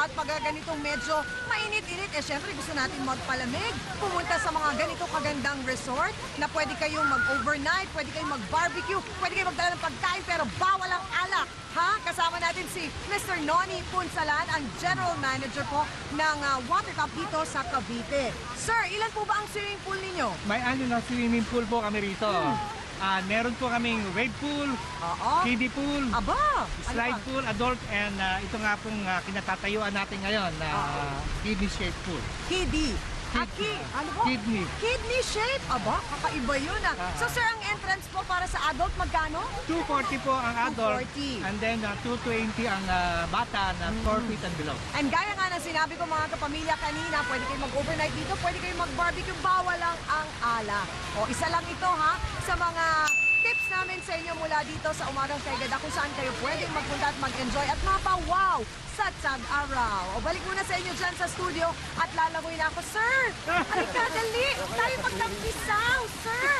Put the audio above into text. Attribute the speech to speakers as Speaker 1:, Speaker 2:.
Speaker 1: at pag ganitong medyo mainit-init, syempre gusto natin magpalamig. Pumunta sa mga ganito kagandang resort na pwede kayong mag-overnight, pwede kayong mag-barbecue, pwede kayong magdala ng pagkain pero bawal ang alak. Ha? Kasama natin si Mr. Noni Punsalan, ang General Manager po ng Water Cup dito sa Cavite. Sir, ilan po ba ang swimming pool ninyo?
Speaker 2: May na swimming pool po kami rito. Meron po kaming wave pool, kiddie pool,
Speaker 1: Aba!
Speaker 2: slide pool, adult, and ito nga pong kinatatayuan natin ngayon na kidney shaped pool.
Speaker 1: Kiddie. Ano po?
Speaker 2: Kidney.
Speaker 1: Kidney shape? Aba, kakaiba yun So sir, ang entrance po para sa adult, magkano?
Speaker 2: 240 po ang adult,
Speaker 1: 240.
Speaker 2: and then 220 ang bata na 4 feet and below.
Speaker 1: And gaya nga ng sinabi ko mga kapamilya kanina, pwede kayong mag-overnight dito, pwede kayong mag-barbecue, bawal lang ang alak. O isa lang ito ha, sa mga tips namin sa inyo mula dito sa Umagang Kay Gada kung saan kayo pwedeng magpunta at mag-enjoy at mapawaw sa Tag-Araw. O balik muna sa inyo dyan sa studio at lalagoy na ako. Sir, halika, dali! Tayo magtampisaw, sir!